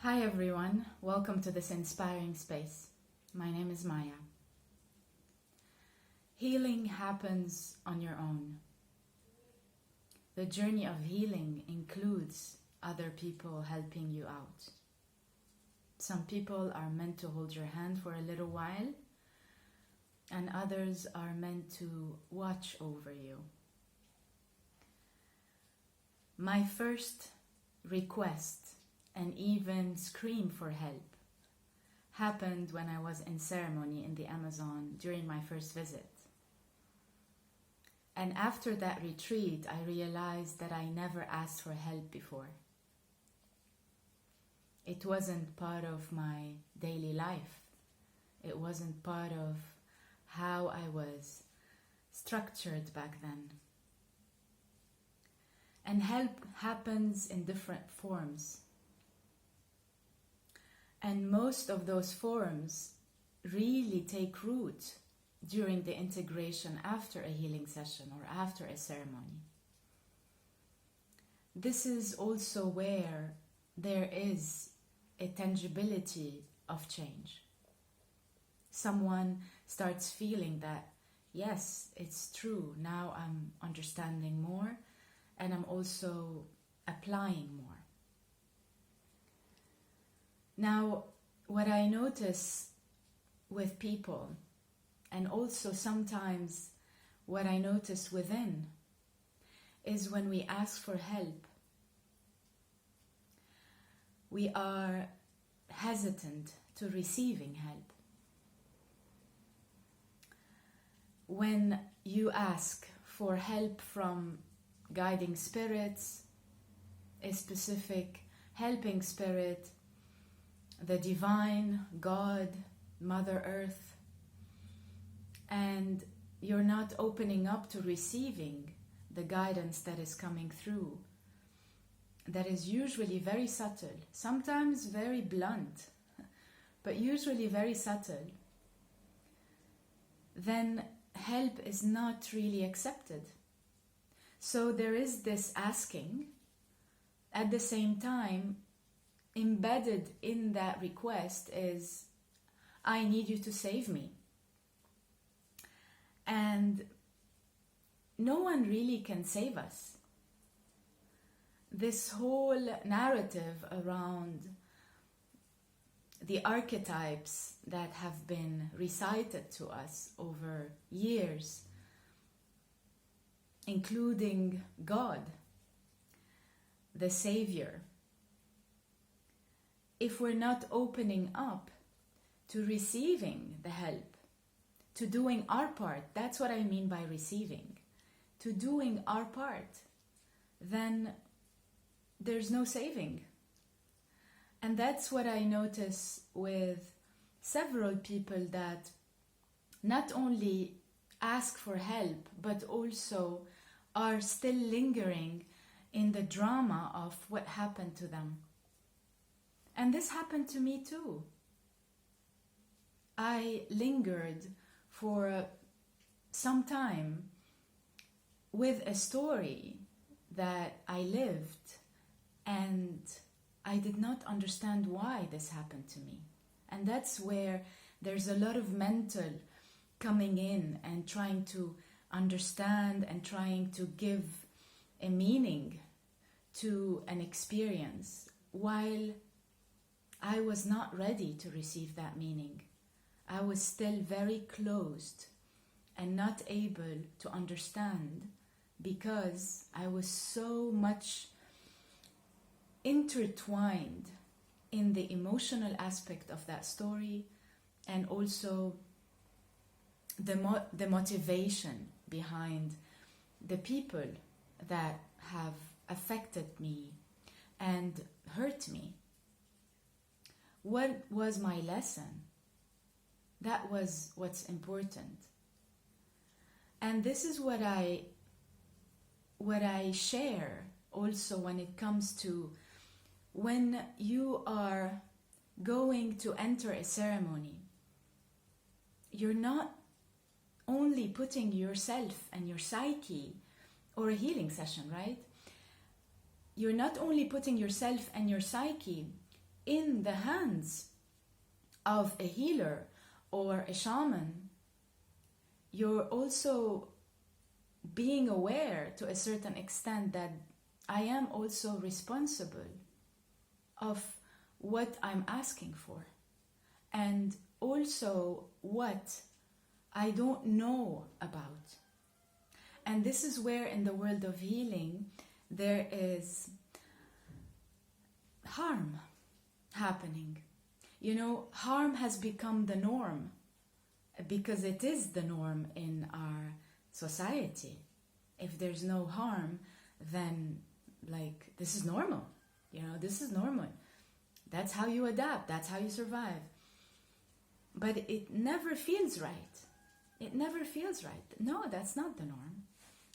Hi everyone, welcome to this inspiring space. My name is Maya. Healing happens on your own. The journey of healing includes other people helping you out. Some people are meant to hold your hand for a little while, and others are meant to watch over you. My first request and even scream for help happened when I was in ceremony in the Amazon during my first visit. And after that retreat, I realized that I never asked for help before. It wasn't part of my daily life. It wasn't part of how I was structured back then. And help happens in different forms. And most of those forms really take root during the integration after a healing session or after a ceremony. This is also where there is a tangibility of change. Someone starts feeling that, yes, it's true, now I'm understanding more and I'm also applying more. Now, what I notice with people, and also sometimes what I notice within, is when we ask for help, we are hesitant to receiving help. When you ask for help from guiding spirits, a specific helping spirit, the divine, God, Mother Earth, and you're not opening up to receiving the guidance that is coming through, that is usually very subtle, sometimes very blunt, but usually very subtle, then help is not really accepted. So there is this asking. At the same time, embedded in that request is, I need you to save me. And no one really can save us. This whole narrative around the archetypes that have been recited to us over years, including God, the Savior, if we're not opening up to receiving the help, to doing our part, that's what I mean by receiving, to doing our part, then there's no saving. And that's what I notice with several people that not only ask for help, but also are still lingering in the drama of what happened to them. And this happened to me too. I lingered for some time with a story that I lived, and I did not understand why this happened to me. And that's where there's a lot of mental coming in and trying to understand and trying to give a meaning to an experience, while I was not ready to receive that meaning. I was still very closed and not able to understand because I was so much intertwined in the emotional aspect of that story, and also the motivation behind the people that have affected me and hurt me. What was my lesson? That was what's important. And this is what I share also when it comes to when you are going to enter a ceremony. You're not only putting yourself and your psyche, or a healing session, right? You're not only putting yourself and your psyche in the hands of a healer or a shaman, you're also being aware to a certain extent that I am also responsible of what I'm asking for, and also what I don't know about. And this is where in the world of healing there is harm happening. You know, harm has become the norm because it is the norm in our society. If there's no harm, then like this is normal. You know, this is normal. That's how you adapt, that's how you survive. But it never feels right. It never feels right. No, that's not the norm.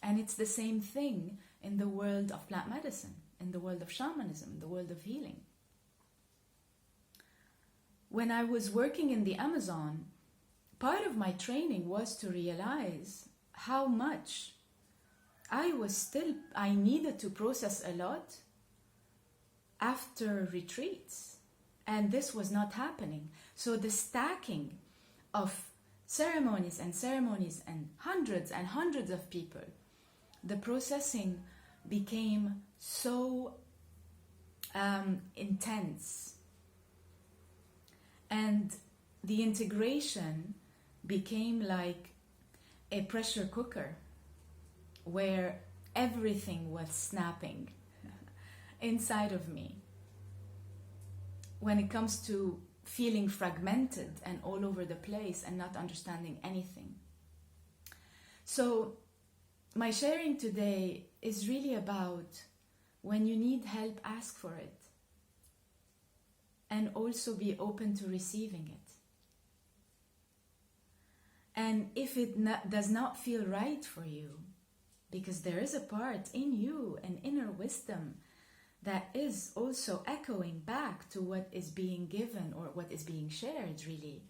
And it's the same thing in the world of plant medicine, in the world of shamanism, in the world of healing. When I was working in the Amazon, part of my training was to realize how much I needed to process a lot after retreats. And this was not happening. So the stacking of ceremonies and hundreds of people, the processing became so intense. And the integration became like a pressure cooker where everything was snapping inside of me. When it comes to feeling fragmented and all over the place and not understanding anything. So my sharing today is really about when you need help, ask for it. And also be open to receiving it. And if it does not feel right for you, because there is a part in you, an inner wisdom, that is also echoing back to what is being given or what is being shared, really,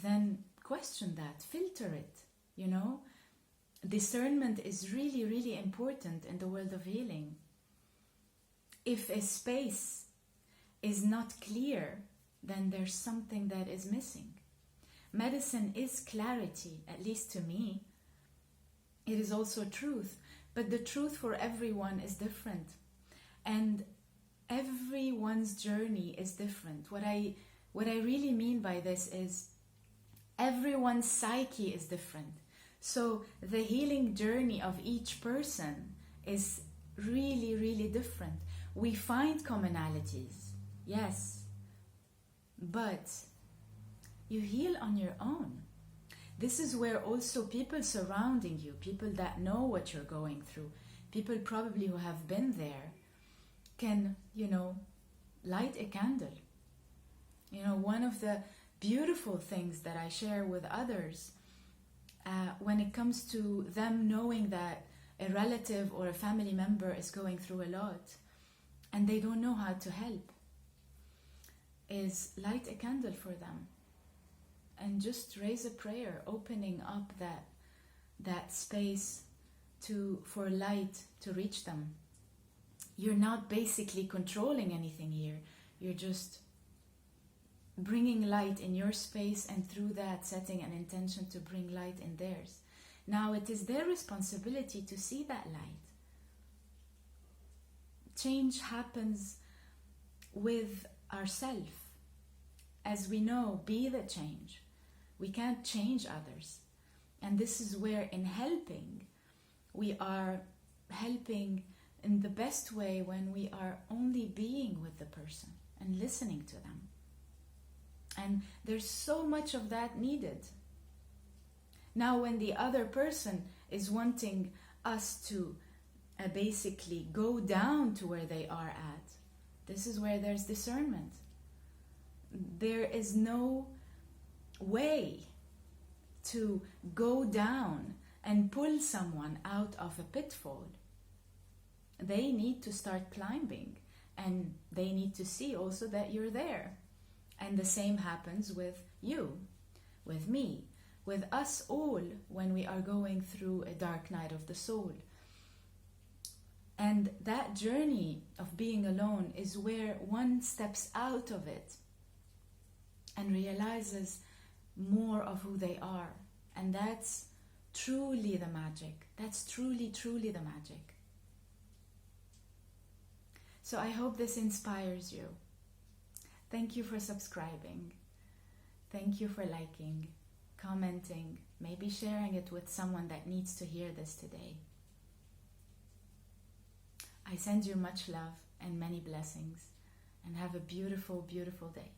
then question that, filter it, you know. Discernment is really, really important in the world of healing. If a space is not clear, then there's something that is missing. Medicine is clarity, at least to me. It is also truth, but the truth for everyone is different. And everyone's journey is different. What I really mean by this is everyone's psyche is different. So the healing journey of each person is really, really different. We find commonalities, yes, but you heal on your own. This is where also people surrounding you, people that know what you're going through, people probably who have been there, can, you know, light a candle. You know, one of the beautiful things that I share with others when it comes to them knowing that a relative or a family member is going through a lot and they don't know how to help is light a candle for them and just raise a prayer, opening up that space for light to reach them. You're not basically controlling anything here. You're just bringing light in your space, and through that setting an intention to bring light in theirs. Now it is their responsibility to see that light. Change happens with ourselves. As we know, be the change. We can't change others. And this is where in helping, we are helping in the best way when we are only being with the person and listening to them. And there's so much of that needed. Now when the other person is wanting us to basically go down to where they are at, this is where there's discernment. There is no way to go down and pull someone out of a pitfall. They need to start climbing, and they need to see also that you're there. And the same happens with you, with me, with us all when we are going through a dark night of the soul. And that journey of being alone is where one steps out of it and realizes more of who they are. And that's truly the magic. That's truly, truly the magic. So I hope this inspires you. Thank you for subscribing. Thank you for liking, commenting, maybe sharing it with someone that needs to hear this today. I send you much love and many blessings, and have a beautiful, beautiful day.